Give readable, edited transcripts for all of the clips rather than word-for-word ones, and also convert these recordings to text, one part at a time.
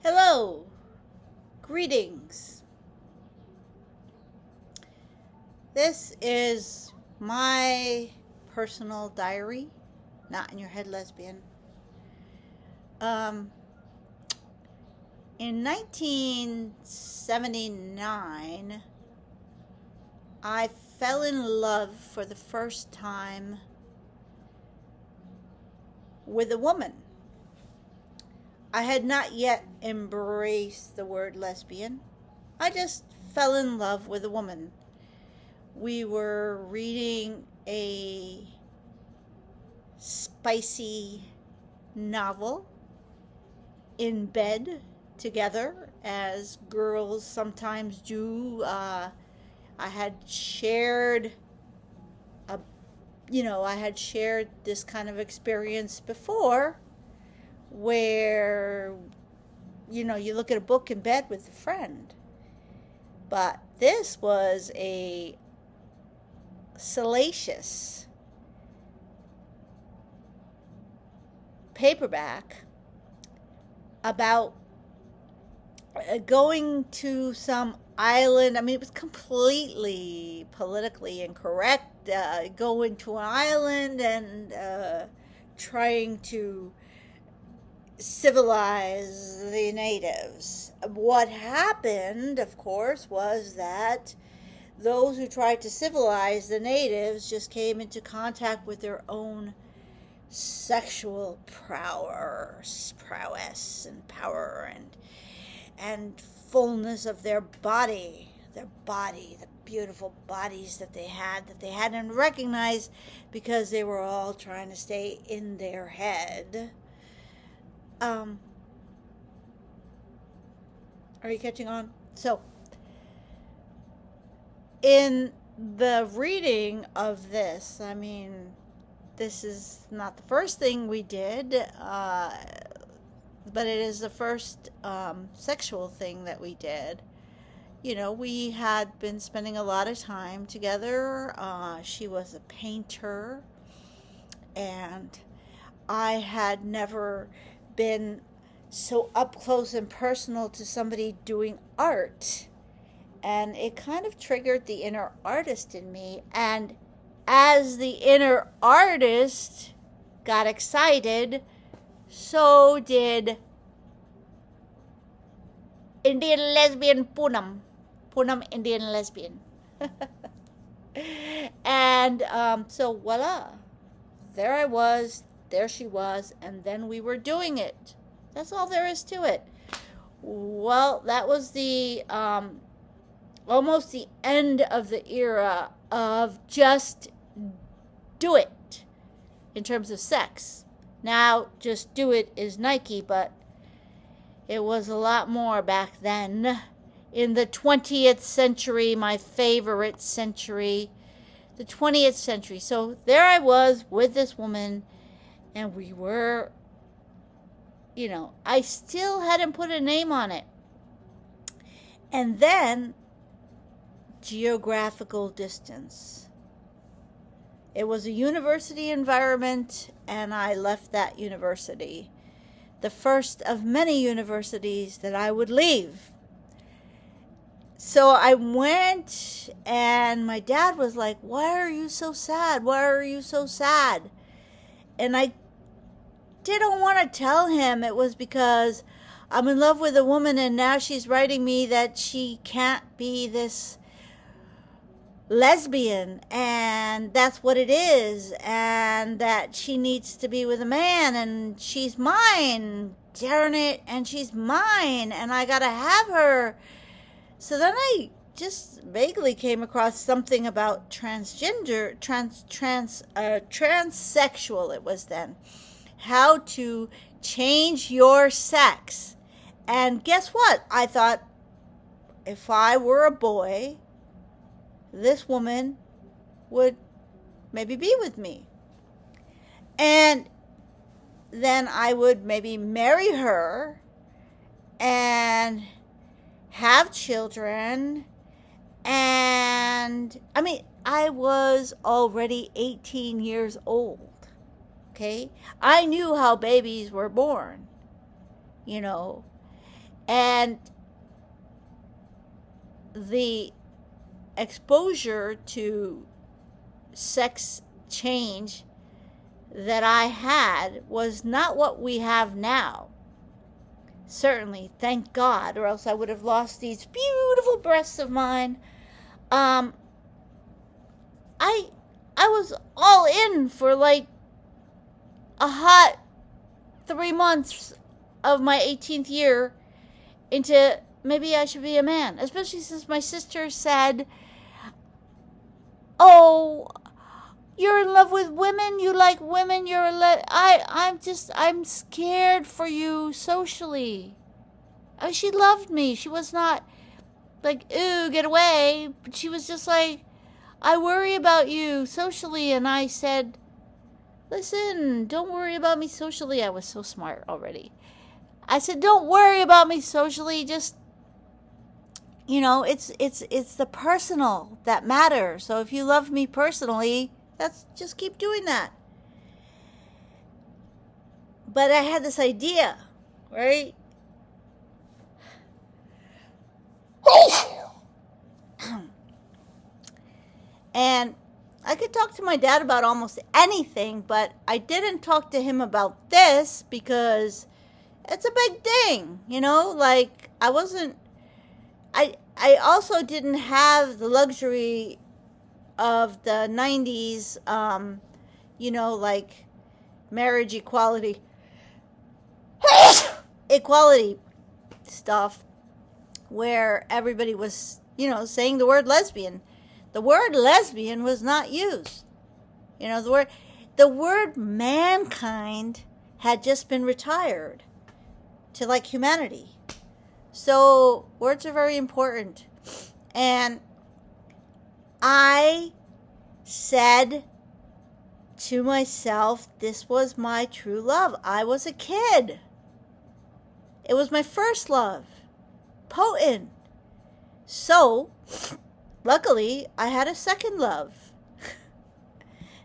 Hello, greetings. This is my personal diary, not in your head, lesbian. Um, in 1979, I fell in love for the first time with a woman. I had not yet embraced the word lesbian. I just fell in love with a woman. We were reading a spicy novel in bed together, as girls sometimes do. I had shared a, I had shared this kind of experience before, where you look at a book in bed with a friend. But this was a salacious paperback about going to some island. I mean, it was completely politically incorrect. Going to an island and trying to civilize the natives. What happened, of course, was that those who tried to civilize the natives just came into contact with their own sexual prowess and power and fullness of their body, the beautiful bodies that they hadn't recognized because they were all trying to stay in their head. Are you catching on? So, in the reading of this, I mean, this is not the first thing we did, but it is the first sexual thing that we did. We had been spending a lot of time together. She was a painter, and I had never been so up close and personal to somebody doing art. And it kind of triggered the inner artist in me. And as the inner artist got excited, so did Indian lesbian Poonam. Poonam Indian lesbian. And so voila. There I was, there she was, and then we were doing it. That's all there is to it. Well, that was the almost the end of the era of just do it in terms of sex. Now, just do it is Nike, but it was a lot more back then. In the 20th century, my favorite century, the 20th century. So there I was with this woman, and we were, I still hadn't put a name on it. And then geographical distance. It was a university environment, and I left that university. The first of many universities that I would leave. So I went, and my dad was like, "Why are you so sad? Why are you so sad?" And I didn't want to tell him it was because I'm in love with a woman, and now she's writing me that she can't be this lesbian, and that's what it is, and that she needs to be with a man, and she's mine, darn it, and she's mine, and I gotta have her. So then I just vaguely came across something about transsexual, it was then. How to change your sex. And guess what? I thought, if I were a boy, this woman would maybe be with me. And then I would maybe marry her and have children. And I mean, I was already 18 years old. Okay? I knew how babies were born. And the exposure to sex change that I had was not what we have now. Certainly, thank God, or else I would have lost these beautiful breasts of mine. I I was all in for like a hot 3 months of my 18th year into maybe I should be a man, especially since my sister said, "Oh, you're in love with women, you like women, I'm scared for you socially." I mean, she loved me. She was not like, "Ooh, get away." But she was just like, "I worry about you socially." And I said, "Listen, don't worry about me socially." I was so smart already. I said, "Don't worry about me socially. Just, it's the personal that matters. So if you love me personally, just keep doing that." But I had this idea, right? And I could talk to my dad about almost anything, but I didn't talk to him about this because it's a big thing, like I also didn't have the luxury of the 90s, like marriage equality stuff where everybody was, saying the word lesbian. The word lesbian was not used. The word mankind had just been retired to like humanity. So words are very important. And I said to myself, this was my true love. I was a kid. It was my first love. Potent. So, luckily, I had a second love.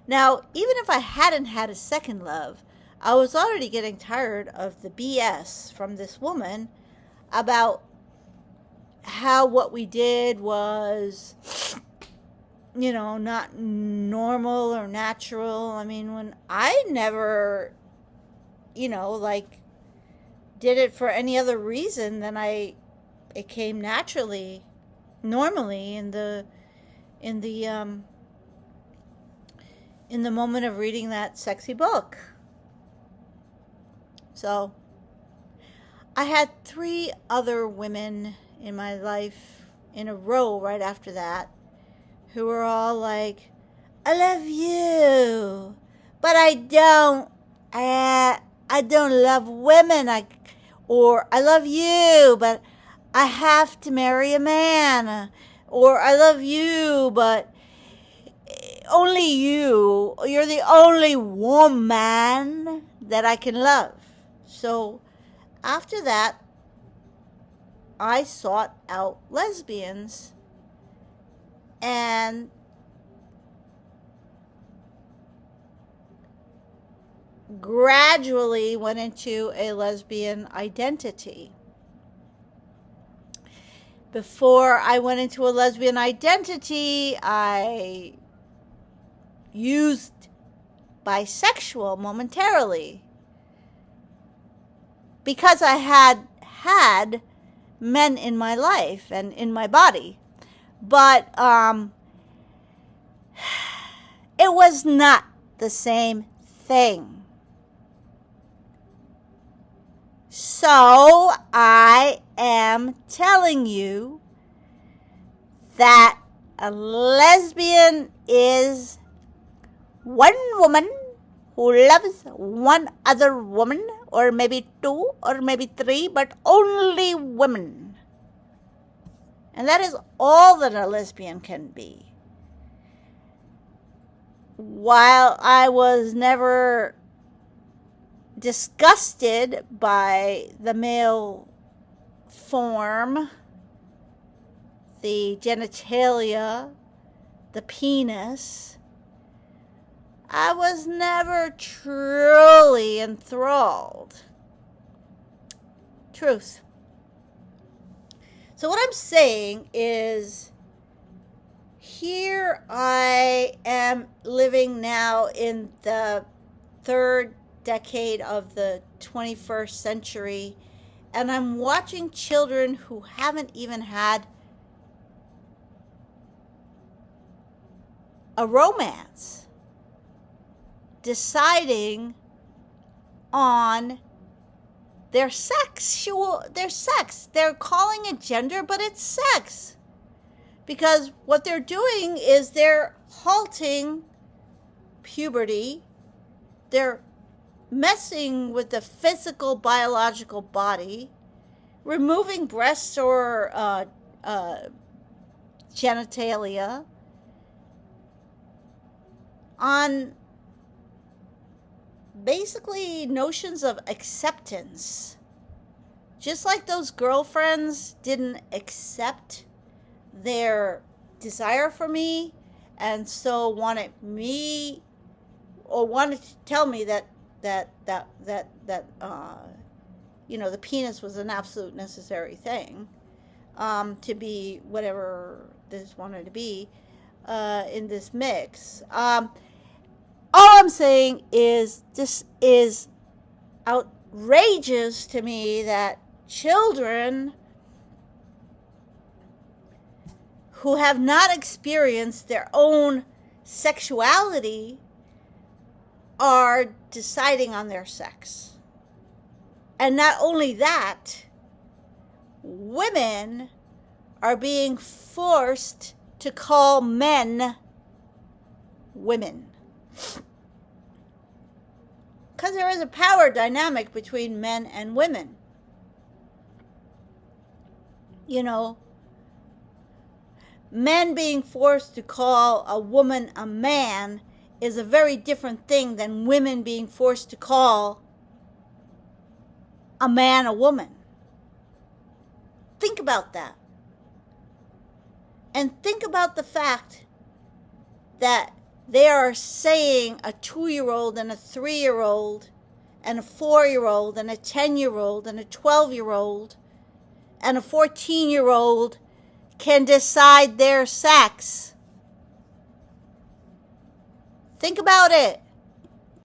Now, even if I hadn't had a second love, I was already getting tired of the BS from this woman about how what we did was, not normal or natural. I mean, when I never, did it for any other reason than it came naturally, normally in the moment of reading that sexy book. So I had 3 other women in my life in a row right after that who were all like, "I love you, but I don't love women. Or I love you, but I have to marry a man. Or I love you, but only you're the only woman that I can love." So after that, I sought out lesbians and gradually went into a lesbian identity. Before I went into a lesbian identity, I used bisexual momentarily because I had men in my life and in my body. But it was not the same thing. So I am telling you that a lesbian is one woman who loves one other woman, or maybe 2, or maybe 3, but only women. And that is all that a lesbian can be. While I was never disgusted by the male form, the genitalia, the penis, I was never truly enthralled. Truth. So what I'm saying is, here I am living now in the third decade of the 21st century, and I'm watching children who haven't even had a romance deciding on their sex. They're calling it gender, but it's sex. Because what they're doing is they're halting puberty. They're messing with the physical, biological body, removing breasts or genitalia on basically notions of acceptance. Just like those girlfriends didn't accept their desire for me, and so wanted me, or wanted to tell me that the penis was an absolute necessary thing to be whatever this wanted to be in this mix. All I'm saying is, this is outrageous to me that children who have not experienced their own sexuality are deciding on their sex. And not only that, women are being forced to call men women. Because there is a power dynamic between men and women. Men being forced to call a woman a man is a very different thing than women being forced to call a man a woman. Think about that. And think about the fact that they are saying a 2-year-old and a 3-year-old and a 4-year-old and a 10-year-old and a 12-year-old and a 14-year-old can decide their sex. Think about it.